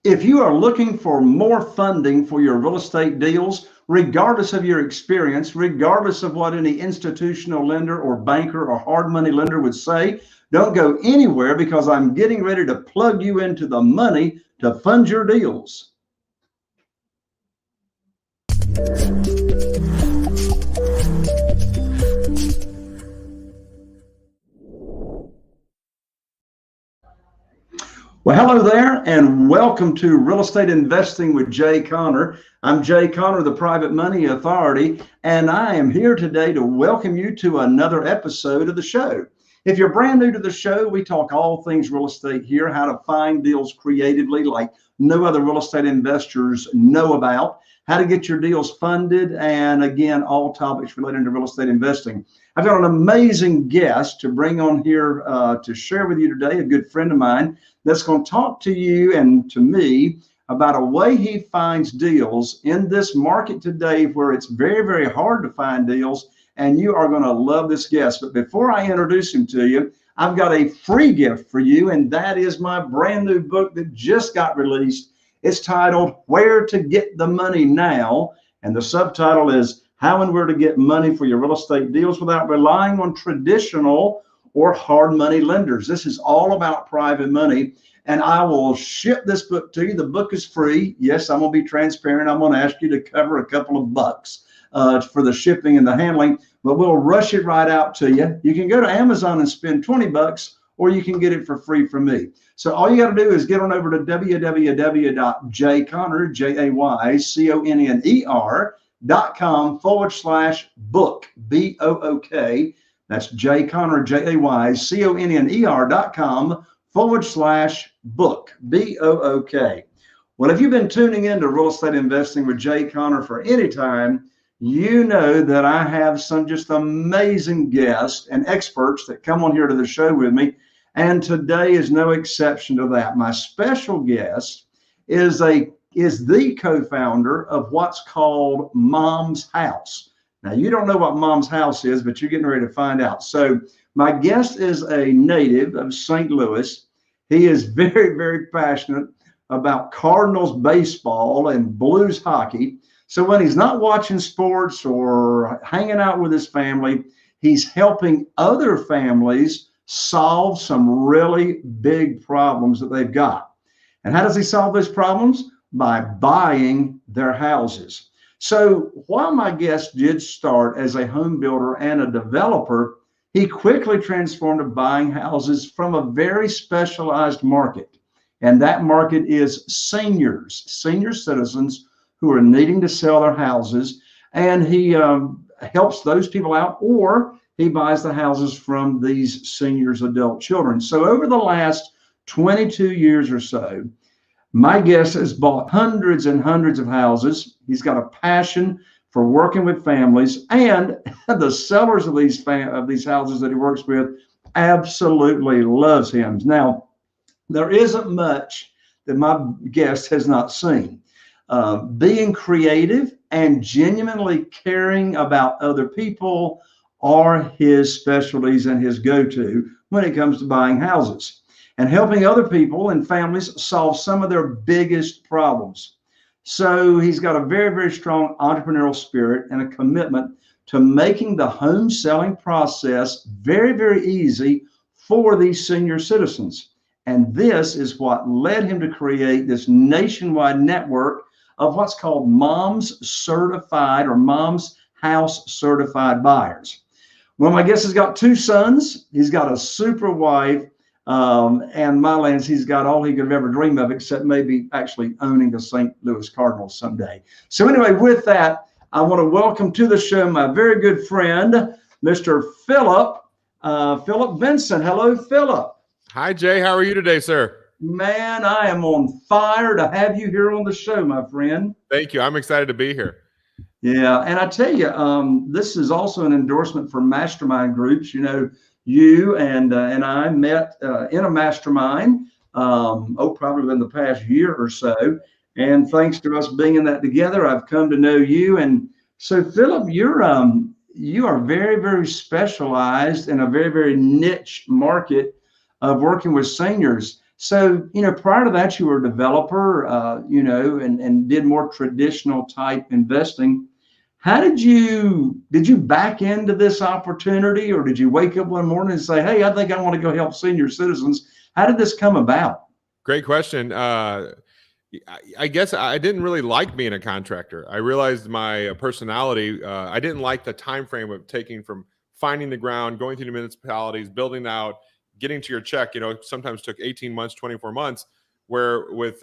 If you are looking for more funding for your real estate deals, regardless of your experience, regardless of what any institutional lender or banker or hard money lender would say, don't go anywhere because I'm getting ready to plug you into the money to fund your deals. Well, hello there, and welcome to Real Estate Investing with Jay Conner. I'm Jay Conner, the Private Money Authority, and I am here today to welcome you to another episode of the show. If you're brand new to the show, we talk all things real estate here, how to find deals creatively like no other real estate investors know about, how to get your deals funded, and again, all topics related to real estate investing. I've got an amazing guest to bring on here to share with you today, a good friend of mine that's going to talk to you and to me about a way he finds deals in this market today where it's very, very hard to find deals, and you are going to love this guest. But before I introduce him to you, I've got a free gift for you, and that is my brand new book that just got released. It's titled Where to Get the Money Now, and the subtitle is How and Where to Get Money for Your Real Estate Deals Without Relying on Traditional or Hard Money Lenders. This is all about private money, and I will ship this book to you. The book is free. Yes, I'm going to be transparent. I'm going to ask you to cover a couple of bucks for the shipping and the handling, but we'll rush it right out to you. You can go to Amazon and spend 20 bucks, or you can get it for free from me. So all you got to do is get on over to www.jayconner.com/book, B-O-O-K. That's Jay Conner, JayConner.com/book, B-O-O-K. Well, if you've been tuning into Real Estate Investing with Jay Conner for any time, you know that I have some just amazing guests and experts that come on here to the show with me. And today is no exception to that. My special guest is the co-founder of what's called Mom's House. Now, you don't know what Mom's House is, but you're getting ready to find out. So my guest is a native of St. Louis. He is very, very passionate about Cardinals baseball and Blues hockey. So when he's not watching sports or hanging out with his family, he's helping other families solve some really big problems that they've got. And how does he solve those problems? By buying their houses. So while my guest did start as a home builder and a developer, he quickly transformed to buying houses from a very specialized market. And that market is senior citizens who are needing to sell their houses. And he helps those people out, or he buys the houses from these seniors' adult children. So over the last 22 years or so, my guest has bought hundreds and hundreds of houses. He's got a passion for working with families, and the sellers of these houses that he works with absolutely loves him. Now, there isn't much that my guest has not seen. Being creative and genuinely caring about other people are his specialties and his go-to when it comes to buying houses and helping other people and families solve some of their biggest problems. So he's got a very, very strong entrepreneurial spirit and a commitment to making the home selling process very, very easy for these senior citizens. And this is what led him to create this nationwide network of what's called Mom's Certified or Mom's House Certified Buyers. Well, my guest has got two sons. He's got a super wife, and my lands, he's got all he could have ever dream of, except maybe actually owning the St. Louis Cardinals someday. So anyway, with that, I want to welcome to the show my very good friend, Mr. Phillip Vincent. Hello, Phillip. Hi, Jay. How are you today, sir? Man, I am on fire to have you here on the show, my friend. Thank you. I'm excited to be here. Yeah, and I tell you, this is also an endorsement for mastermind groups. You know, you and I met in a mastermind, probably in the past year or so. And thanks to us being in that together, I've come to know you. And so, Phillip, you are very, very specialized in a very, very niche market of working with seniors. So, prior to that, you were a developer, and did more traditional type investing. How did you back into this opportunity, or did you wake up one morning and say, hey, I think I want to go help senior citizens? How did this come about? Great question. I guess I didn't really like being a contractor. I realized my personality. I didn't like the time frame of taking from finding the ground, going through the municipalities, building out, getting to your check. Sometimes took 18 months, 24 months. Where with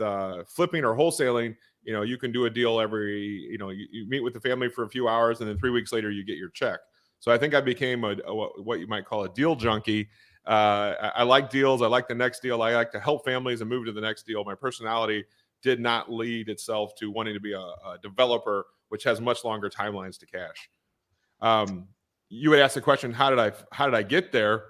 flipping or wholesaling, you can do a deal every. You meet with the family for a few hours, and then 3 weeks later you get your check. So I think I became a what you might call a deal junkie. I like deals. I like the next deal. I like to help families and move to the next deal. My personality did not lead itself to wanting to be a developer, which has much longer timelines to cash. You would ask the question, how did I get there?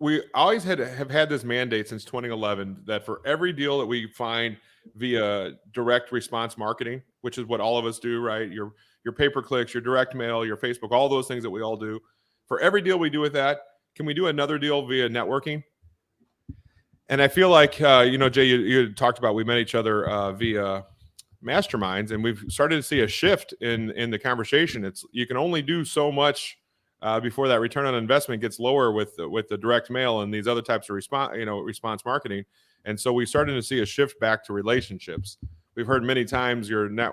We always have had this mandate since 2011 that for every deal that we find via direct response marketing, which is what all of us do, right? Your pay-per-clicks, your direct mail, your Facebook, all those things that we all do. For every deal we do with that, can we do another deal via networking? And I feel like, Jay, you talked about we met each other via masterminds, and we've started to see a shift in the conversation. You can only do so much before that return on investment gets lower with the direct mail and these other types of response marketing. And so we started to see a shift back to relationships. We've heard many times your net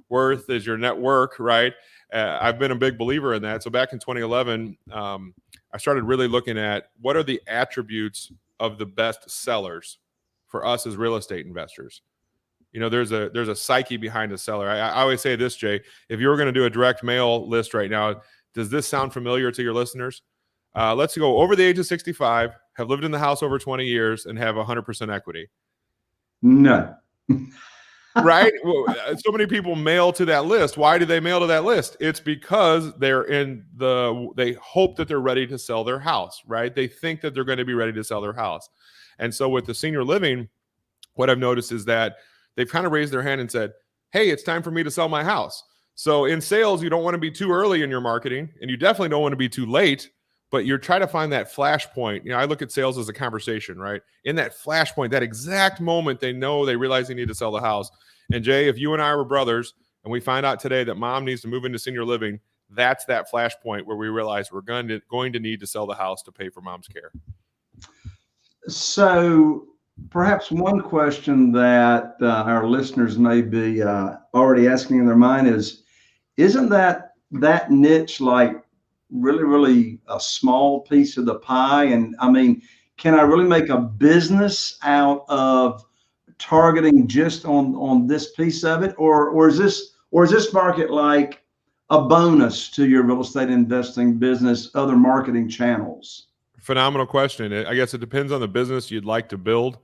worth is your network, right? I've been a big believer in that. So back in 2011, I started really looking at what are the attributes of the best sellers for us as real estate investors. There's a psyche behind a seller. I always say this, Jay, if you were going to do a direct mail list right now, does this sound familiar to your listeners? Let's go over the age of 65, have lived in the house over 20 years, and have 100% equity. No. Right? Well, so many people mail to that list. Why do they mail to that list? It's because they hope that they're ready to sell their house, right? They think that they're going to be ready to sell their house. And so with the senior living, what I've noticed is that they've kind of raised their hand and said, hey, it's time for me to sell my house. So in sales, you don't want to be too early in your marketing, and you definitely don't want to be too late, but you're trying to find that flash point. I look at sales as a conversation, right? In that flash point, that exact moment they realize they need to sell the house. And Jay, if you and I were brothers and we find out today that mom needs to move into senior living, that's that flash point where we realize we're going to need to sell the house to pay for mom's care. So perhaps one question that our listeners may be already asking in their mind is, isn't that niche like really, really a small piece of the pie? And I mean, can I really make a business out of targeting just on this piece of it, or is this market like a bonus to your real estate investing business, other marketing channels? Phenomenal question. I guess it depends on the business you'd like to build.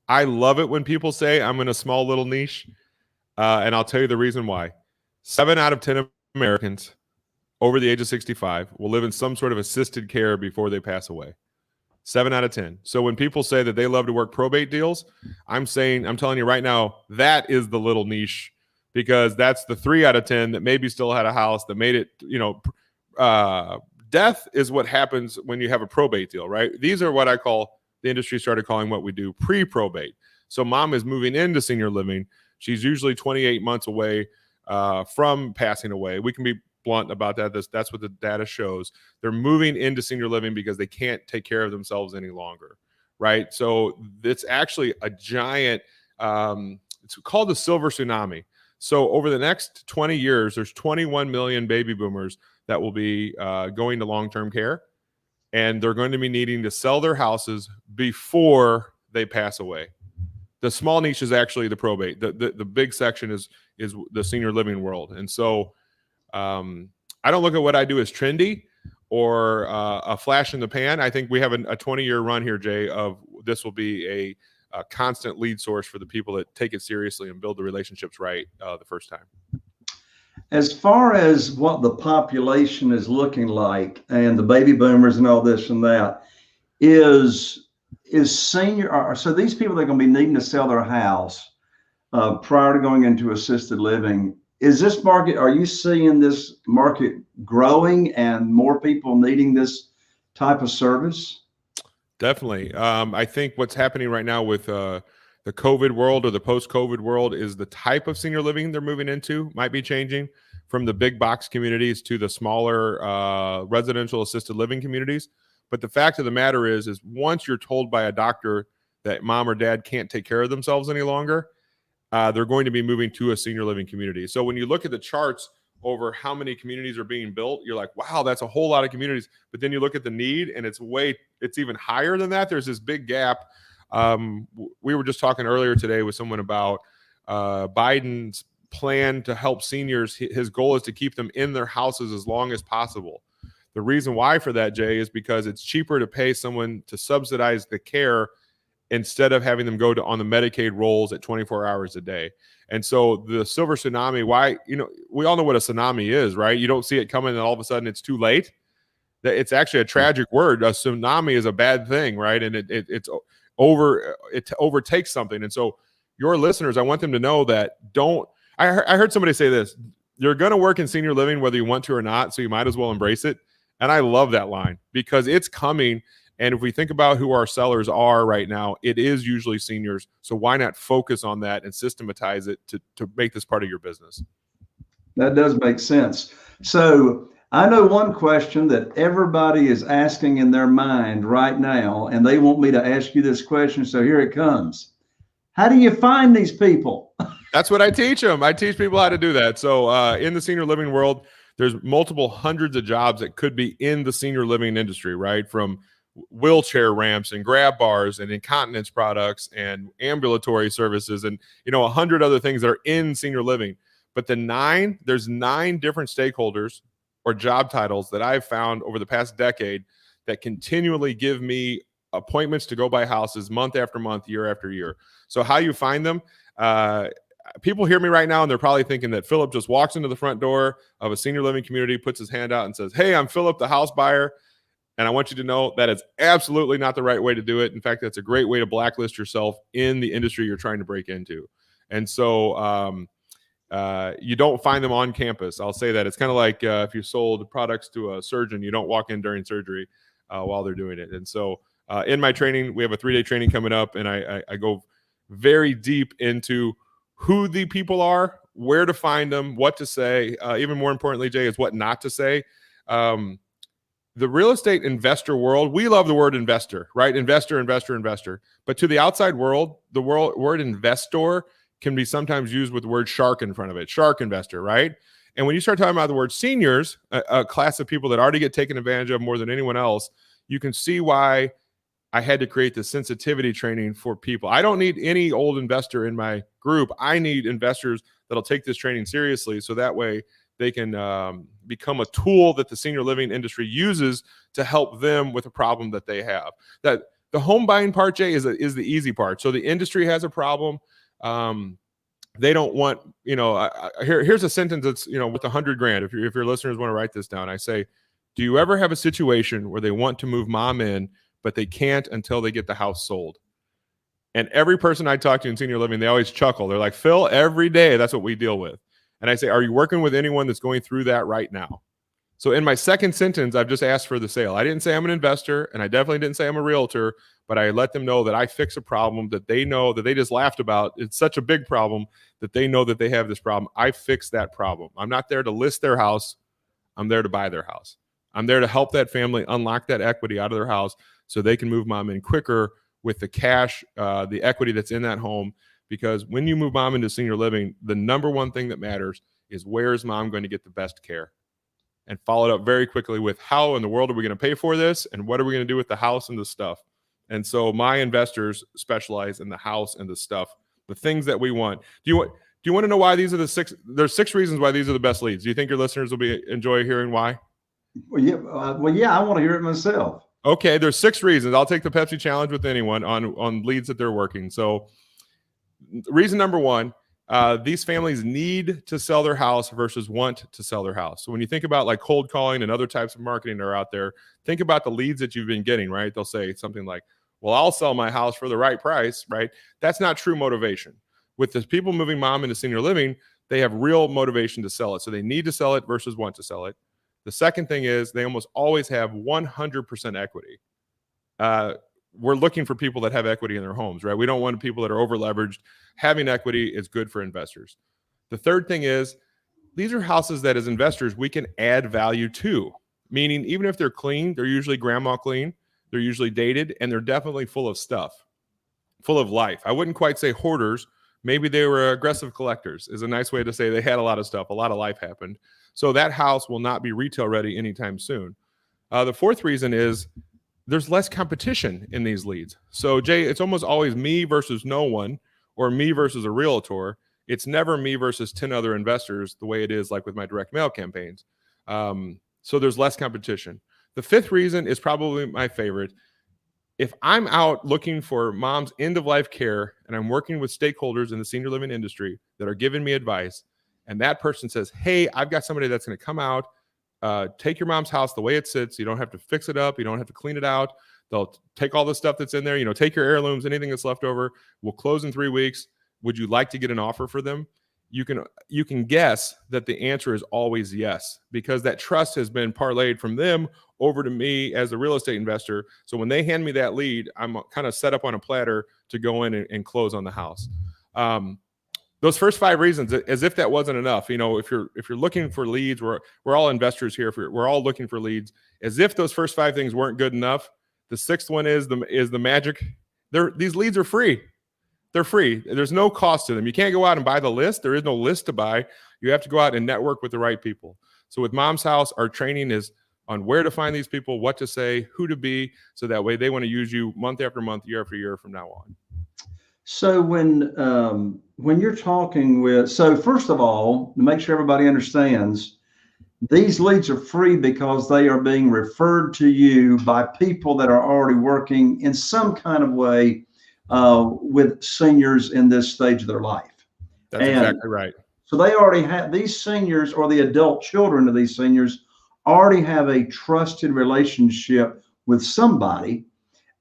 I love it when people say I'm in a small little niche, and I'll tell you the reason why. 7 out of 10 Americans over the age of 65 will live in some sort of assisted care before they pass away. 7 out of 10. So when people say that they love to work probate deals, I'm telling you right now, that is the little niche, because that's the 3 out of 10 that maybe still had a house that made it, death is what happens when you have a probate deal, right? These are what the industry started calling what we do pre-probate. So mom is moving into senior living. She's usually 28 months away from passing away. We can be blunt about that. That's what the data shows. They're moving into senior living because they can't take care of themselves any longer, right? So it's actually a giant, it's called the silver tsunami. So over the next 20 years, there's 21 million baby boomers that will be going to long-term care, and they're going to be needing to sell their houses before they pass away. The small niche is actually the probate. The big section is the senior living world. And so I don't look at what I do as trendy or a flash in the pan. I think we have a 20-year run here, Jay, of this will be a constant lead source for the people that take it seriously and build the relationships right the first time. As far as what the population is looking like and the baby boomers and all this and that, is senior, so these people that are going to be needing to sell their house prior to going into assisted living, is this market, are you seeing this market growing and more people needing this type of service? Definitely. I think what's happening right now with the COVID world or the post-COVID world is the type of senior living they're moving into might be changing from the big box communities to the smaller residential assisted living communities. But the fact of the matter is once you're told by a doctor that mom or dad can't take care of themselves any longer, they're going to be moving to a senior living community. So when you look at the charts over how many communities are being built, you're like, wow, that's a whole lot of communities. But then you look at the need and it's even higher than that. There's this big gap. We were just talking earlier today with someone about Biden's plan to help seniors. His goal is to keep them in their houses as long as possible. The reason why for that, Jay, is because it's cheaper to pay someone to subsidize the care instead of having them go on the Medicaid rolls at 24 hours a day. And so the silver tsunami, why, we all know what a tsunami is, right? You don't see it coming and all of a sudden it's too late. It's actually a tragic word. A tsunami is a bad thing, right? And it overtakes something. And so your listeners, I want them to know that I heard somebody say this, you're going to work in senior living whether you want to or not, so you might as well embrace it. And I love that line because it's coming. And if we think about who our sellers are right now, it is usually seniors. So why not focus on that and systematize it to make this part of your business? That does make sense. So I know one question that everybody is asking in their mind right now, and they want me to ask you this question. So here it comes. How do you find these people? That's what I teach them. I teach people how to do that. So in the senior living world, there's multiple hundreds of jobs that could be in the senior living industry, right? From wheelchair ramps and grab bars and incontinence products and ambulatory services and 100 other things that are in senior living. But there's 9 different stakeholders or job titles that I've found over the past decade that continually give me appointments to go buy houses month after month, year after year. So how you find them, people hear me right now and they're probably thinking that Philip just walks into the front door of a senior living community, puts his hand out and says, "Hey, I'm Philip, the house buyer." And I want you to know that is absolutely not the right way to do it. In fact, that's a great way to blacklist yourself in the industry you're trying to break into. And so you don't find them on campus. I'll say that. It's kind of like if you sold products to a surgeon, you don't walk in during surgery while they're doing it. And so in my training, we have a 3-day training coming up, and I go very deep into who the people are, where to find them, what to say. Even more importantly, Jay, is what not to say. The real estate investor world, we love the word investor, right? Investor, investor, investor. But to the outside world, the word investor can be sometimes used with the word shark in front of it. Shark investor, right? And when you start talking about the word seniors, a class of people that already get taken advantage of more than anyone else, you can see why I had to create the sensitivity training for people. I don't need any old investor in my group. I need investors that'll take this training seriously, so that way they can become a tool that the senior living industry uses to help them with a problem that they have. That the home buying part, Jay, is the easy part. So the industry has a problem. They don't want, here's a sentence that's, with $100,000. If your listeners want to write this down, I say, do you ever have a situation where they want to move mom in, but they can't until they get the house sold? And every person I talk to in senior living, they always chuckle. They're like, Phil, every day, that's what we deal with. And I say, are you working with anyone that's going through that right now? So in my second sentence, I've just asked for the sale. I didn't say I'm an investor, and I definitely didn't say I'm a realtor, but I let them know that I fix a problem that they know that they just laughed about. It's such a big problem that they know that they have this problem. I fix that problem. I'm not there to list their house. I'm there to buy their house. I'm there to help that family unlock that equity out of their house so they can move mom in quicker with the cash, the equity that's in that home. Because when you move mom into senior living, the number one thing that matters is where is mom going to get the best care? And follow it up very quickly with how in the world are we going to pay for this? And what are we going to do with the house and the stuff? And so my investors specialize in the house and the stuff, the things that we want. Do you want to know why these are the 6? There's 6 reasons why these are the best leads. Do you think your listeners will enjoy hearing why? Well, yeah, I want to hear it myself. Okay, there's 6 reasons. I'll take the Pepsi challenge with anyone on leads that they're working. So reason number 1, these families need to sell their house versus want to sell their house. So when you think about like cold calling and other types of marketing that are out there, think about the leads that you've been getting, right? They'll say something like, well, I'll sell my house for the right price, right? That's not true motivation. With the people moving mom into senior living, they have real motivation to sell it. So they need to sell it versus want to sell it. The second thing is they almost always have 100% equity. we're looking for people that have equity in their homes, right? We don't want people that are over leveraged. Having equity is good for investors. The third thing is, these are houses that as investors, we can add value to, meaning even if they're clean, they're usually grandma clean, they're usually dated, and they're definitely full of stuff, full of life. I wouldn't quite say hoarders. Maybe they were aggressive collectors is a nice way to say they had a lot of stuff. A lot of life happened. So that house will not be retail ready anytime soon. The fourth reason is there's less competition in these leads. So Jay, it's almost always me versus no one or me versus a realtor. It's never me versus 10 other investors the way it is like with my direct mail campaigns. So there's less competition. The fifth reason is probably my favorite. If I'm out looking for mom's end-of-life care and I'm working with stakeholders in the senior living industry that are giving me advice, and that person says, hey, I've got somebody that's going to come out, take your mom's house the way it sits. You don't have to fix it up. You don't have to clean it out. They'll take all the stuff that's in there, take your heirlooms, anything that's left over. We'll close in 3 weeks. Would you like to get an offer for them? You can guess that the answer is always yes, because that trust has been parlayed from them over to me as a real estate investor. So when they hand me that lead, I'm kind of set up on a platter to go in and close on the house. Those first 5 reasons, as if that wasn't enough, if you're looking for leads, we're all investors here. We're all looking for leads. As if those first 5 things weren't good enough, the sixth one is the magic. These leads are free. They're free. There's no cost to them. You can't go out and buy the list. There is no list to buy. You have to go out and network with the right people. So with Mom's House, our training is on where to find these people, what to say, who to be, so that way they want to use you month after month, year after year from now on. So when you're talking with, so first of all, to make sure everybody understands, these leads are free because they are being referred to you by people that are already working in some kind of way with seniors in this stage of their life. That's exactly right. So they already have, these seniors or the adult children of these seniors already have a trusted relationship with somebody.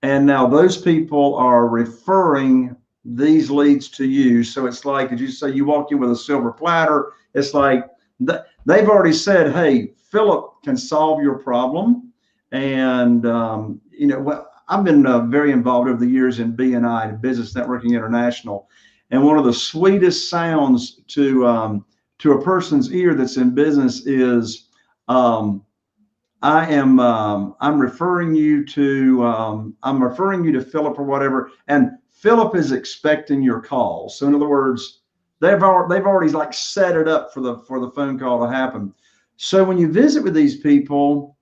And now those people are referring these leads to you. So it's like, as you say, you walk in with a silver platter. It's like they've already said, hey, Philip can solve your problem. And, I've been very involved over the years in BNI, Business Networking International. And one of the sweetest sounds to a person's ear that's in business is, I'm referring you to Philip or whatever, and Philip is expecting your call. So in other words, they've already like set it up for the phone call to happen. So when you visit with these people,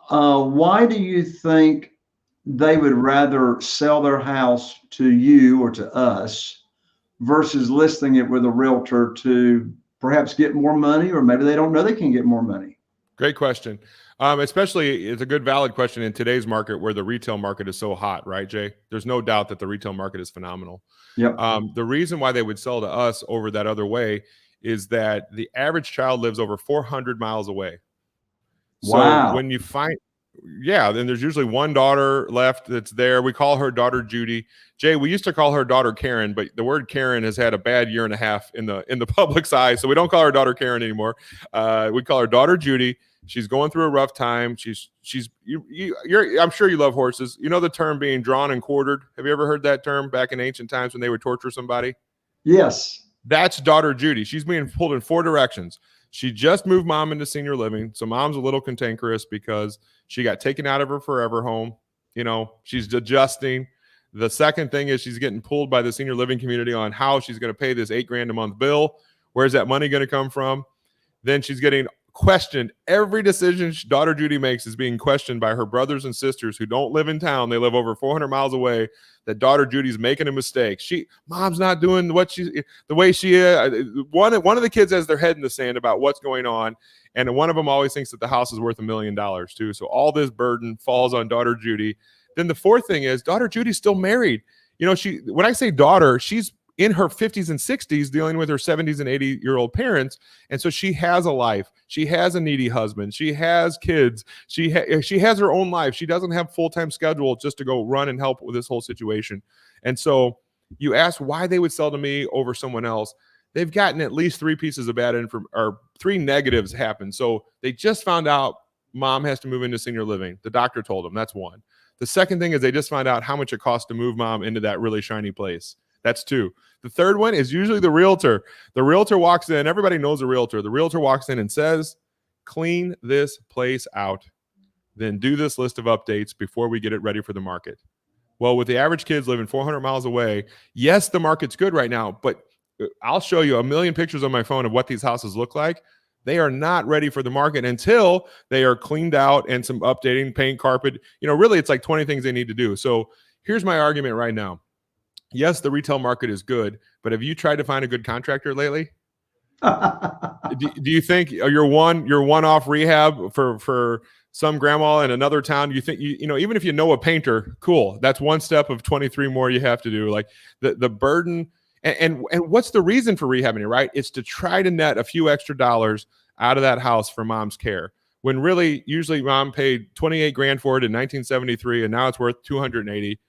why do you think they would rather sell their house to you or to us versus listing it with a realtor to perhaps get more money, or maybe they don't know they can get more money? Great question. Especially, it's a good, valid question in today's market where the retail market is so hot, right, Jay? There's no doubt that the retail market is phenomenal. Yep. The reason why they would sell to us over that other way is that the average child lives over 400 miles away. Wow. So when you find, then there's usually one daughter left that's there. We call her daughter Judy. Jay, we used to call her daughter Karen, but the word Karen has had a bad year and a half in the public's eye, so we don't call her daughter Karen anymore. We call her daughter Judy. She's going through a rough time. I'm sure you love horses. You know the term being drawn and quartered. Have you ever heard that term back in ancient times when they would torture somebody? Yes. That's daughter Judy. She's being pulled in 4 directions. She just moved mom into senior living, so mom's a little cantankerous because she got taken out of her forever home. She's adjusting. The second thing is she's getting pulled by the senior living community on how she's going to pay this $8,000 a month bill. Where's that money going to come from? Then she's getting questioned. Every decision daughter Judy makes is being questioned by her brothers and sisters who don't live in town. They live over 400 miles away. That daughter Judy's making a mistake. Mom's not doing the way she is. One of the kids has their head in the sand about what's going on. And one of them always thinks that the house is worth $1 million too. So all this burden falls on daughter Judy. Then the fourth thing is daughter Judy's still married. When I say daughter, she's in her 50s and 60s dealing with her 70s and 80-year-old parents. And so she has a life. She has a needy husband. She has kids. She has her own life. She doesn't have full-time schedule just to go run and help with this whole situation. And so you ask why they would sell to me over someone else. They've gotten at least 3 pieces of bad info or 3 negatives happen. So they just found out mom has to move into senior living. The doctor told them. That's one. The second thing is they just find out how much it costs to move mom into that really shiny place. That's two. The third one is usually the realtor. The realtor walks in. Everybody knows the realtor. The realtor walks in and says, clean this place out. Then do this list of updates before we get it ready for the market. Well, with the average kids living 400 miles away, yes, the market's good right now, but I'll show you a million pictures on my phone of what these houses look like. They are not ready for the market until they are cleaned out and some updating, paint, carpet. Really, it's like 20 things they need to do. So here's my argument right now. Yes, the retail market is good, but have you tried to find a good contractor lately? do you think your one-off rehab for some grandma in another town, you think, even if you know a painter, cool, that's one step of 23 more you have to do. Like the burden. And what's the reason for rehabbing it, right? It's to try to net a few extra dollars out of that house for mom's care. When really, usually mom paid 28 grand for it in 1973, and now it's worth 280.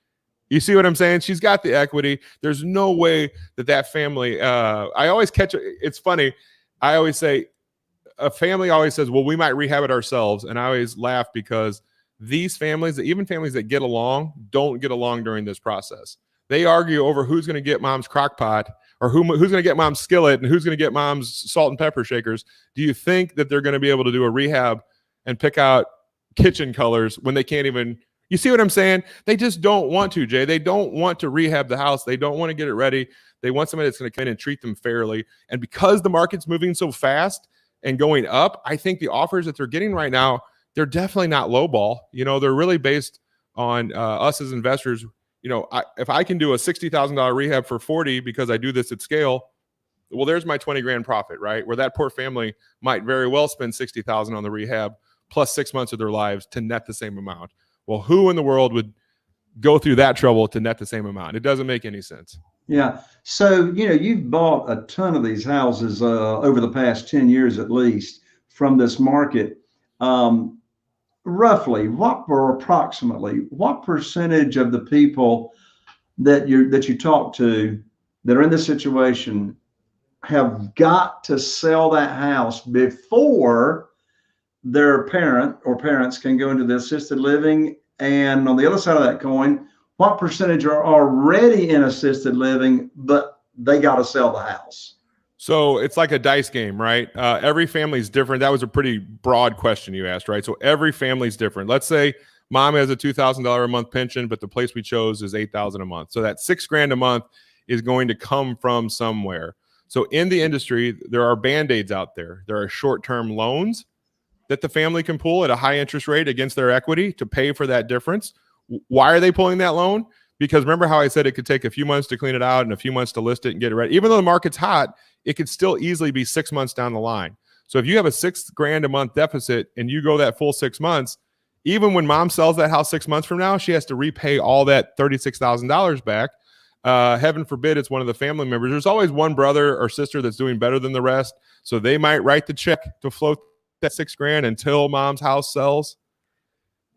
You see what I'm saying? She's got the equity. There's no way that family, I always catch it. It's funny. I always say, a family always says, well, we might rehab it ourselves. And I always laugh because these families, even families that get along, don't get along during this process. They argue over who's going to get mom's crock pot or who's going to get mom's skillet and who's going to get mom's salt and pepper shakers. Do you think that they're going to be able to do a rehab and pick out kitchen colors when they can't even, you see what I'm saying? They just don't want to, Jay. They don't want to rehab the house. They don't want to get it ready. They want somebody that's going to come in and treat them fairly. And because the market's moving so fast and going up, I think the offers that they're getting right now, they're definitely not lowball. They're really based on us as investors. If I can do a $60,000 rehab for 40 because I do this at scale, well, there's my 20 grand profit, right? Where that poor family might very well spend 60,000 on the rehab plus 6 months of their lives to net the same amount. Well, who in the world would go through that trouble to net the same amount? It doesn't make any sense. Yeah. So, you've bought a ton of these houses over the past 10 years at least from this market. Roughly, approximately what percentage of the people that you talk to that are in this situation have got to sell that house before their parent or parents can go into the assisted living? And on the other side of that coin, what percentage are already in assisted living, but they got to sell the house? So it's like a dice game, right? Every family is different. That was a pretty broad question you asked, right? So every family is different. Let's say mom has a $2,000 a month pension, but the place we chose is $8,000 a month. So that $6 grand a month is going to come from somewhere. So in the industry, there are Band-Aids out there. There are short-term loans that the family can pull at a high interest rate against their equity to pay for that difference. Why are they pulling that loan? Because remember how I said it could take a few months to clean it out and a few months to list it and get it ready. Even though the market's hot, it could still easily be 6 months down the line. So if you have a $6 grand a month deficit and you go that full 6 months, even when mom sells that house 6 months from now, she has to repay all that $36,000 back. Heaven forbid it's one of the family members. There's always one brother or sister that's doing better than the rest. So they might write the check to float that $6 grand until mom's house sells.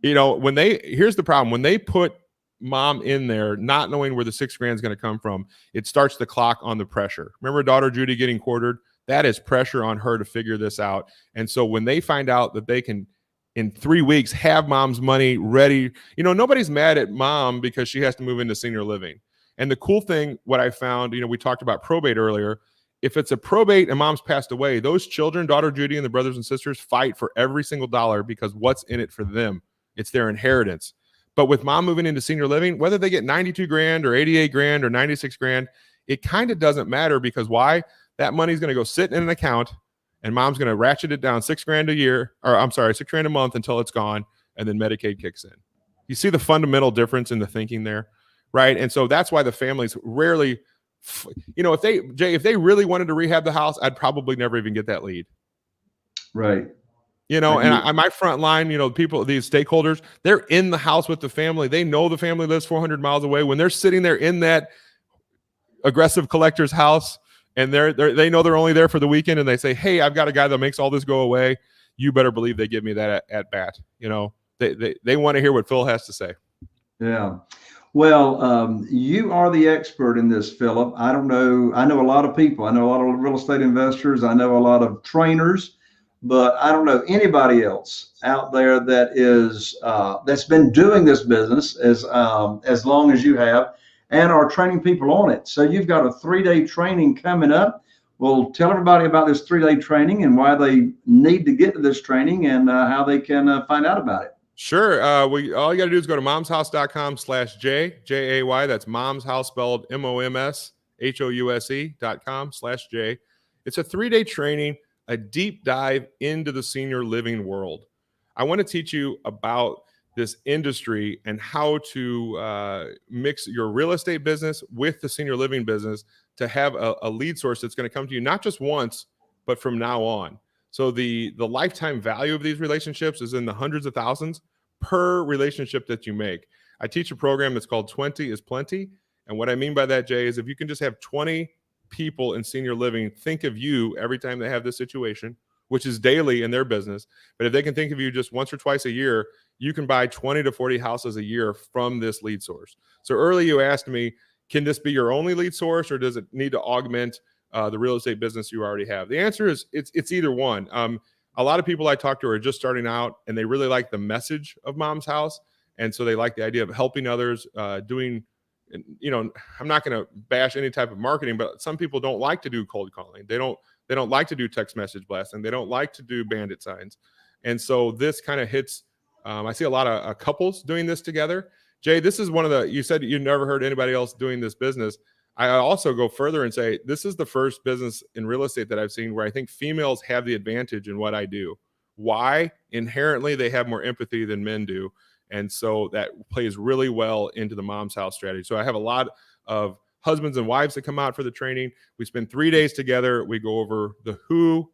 Here's the problem. When they put mom in there, not knowing where the $6 grand is going to come from, it starts the clock on the pressure. Remember daughter Judy getting quartered? That is pressure on her to figure this out. And so when they find out that they can, in 3 weeks, have mom's money ready, nobody's mad at mom because she has to move into senior living. And the cool thing, what I found, we talked about probate earlier. If it's a probate and mom's passed away, those children, daughter Judy and the brothers and sisters, fight for every single dollar because what's in it for them? It's their inheritance. But with mom moving into senior living, whether they get 92 grand or 88 grand or 96 grand, it kind of doesn't matter because why? That money's going to go sit in an account and mom's going to ratchet it down $6 grand $6 grand a month until it's gone. And then Medicaid kicks in. You see the fundamental difference in the thinking there, right? And so that's why the families rarely, if they really wanted to rehab the house, I'd probably never even get that lead. Right. And my front line, people, these stakeholders, they're in the house with the family. They know the family lives 400 miles away. When they're sitting there in that aggressive collector's house and they know they're only there for the weekend and they say, hey, I've got a guy that makes all this go away. You better believe they give me that at bat. They want to hear what Phil has to say. Yeah. Well, you are the expert in this, Philip. I don't know. I know a lot of people. I know a lot of real estate investors. I know a lot of trainers. but I don't know anybody else out there that is that's been doing this business as long as you have, and are training people on it. So you've got a 3-day training coming up. Well, tell everybody about this 3-day training and why they need to get to this training, and how they can find out about it. Sure. All you got to do is go to momshouse.com/J, J-A-Y. That's momshouse spelled MOMSHOUSE.com/J. It's a 3-day training, a deep dive into the senior living world. I want to teach you about this industry and how to mix your real estate business with the senior living business to have a lead source that's going to come to you not just once, but from now on. So the lifetime value of these relationships is in the hundreds of thousands per relationship that you make. I teach a program that's called 20 is Plenty. And what I mean by that, Jay, is if you can just have 20 people in senior living think of you every time they have this situation, which is daily in their business. But if they can think of you just once or twice a year, you can buy 20 to 40 houses a year from this lead source. So earlier you asked me, can this be your only lead source, or does it need to augment the real estate business you already have? The answer is it's either one. A lot of people I talk to are just starting out, and they really like the message of Mom's House. And so they like the idea of helping others, doing, I'm not going to bash any type of marketing, but some people don't like to do cold calling. They don't like to do text message blasting. They don't like to do bandit signs. And so this kind of hits, I see a lot of couples doing this together. Jay, this is one of you said you never heard anybody else doing this business. I also go further and say, this is the first business in real estate that I've seen where I think females have the advantage in what I do. Why? Inherently, they have more empathy than men do. And so that plays really well into the Mom's House strategy. So I have a lot of husbands and wives that come out for the training. We spend 3 days together. We go over the who,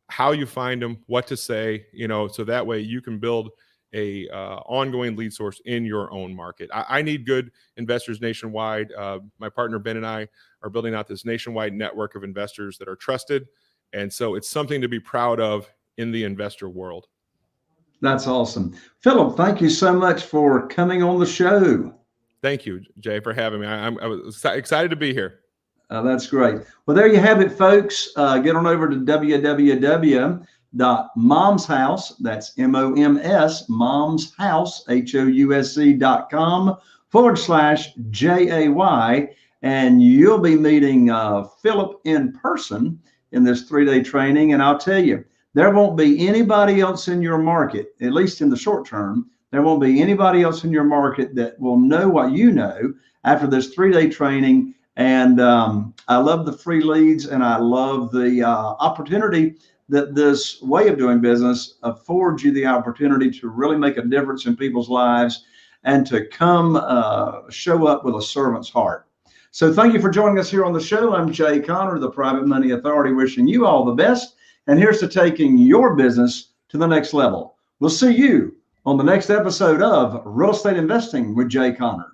how you find them, what to say, so that way you can build a ongoing lead source in your own market. I need good investors nationwide. My partner Ben and I are building out this nationwide network of investors that are trusted. And so it's something to be proud of in the investor world. That's awesome. Phillip, thank you so much for coming on the show. Thank you, Jay, for having me. I was excited to be here. That's great. Well, there you have it, folks. Get on over to www.momshouse, that's MOMS, momshouse, HOUSE.com/JAY, and you'll be meeting Phillip in person in this 3-day training. And I'll tell you, there won't be anybody else in your market, at least in the short term. There won't be anybody else in your market that will know what you know after this 3-day training. And I love the free leads, and I love the opportunity that this way of doing business affords you the opportunity to really make a difference in people's lives and to come show up with a servant's heart. So thank you for joining us here on the show. I'm Jay Conner, the Private Money Authority, wishing you all the best. And here's to taking your business to the next level. We'll see you on the next episode of Real Estate Investing with Jay Conner.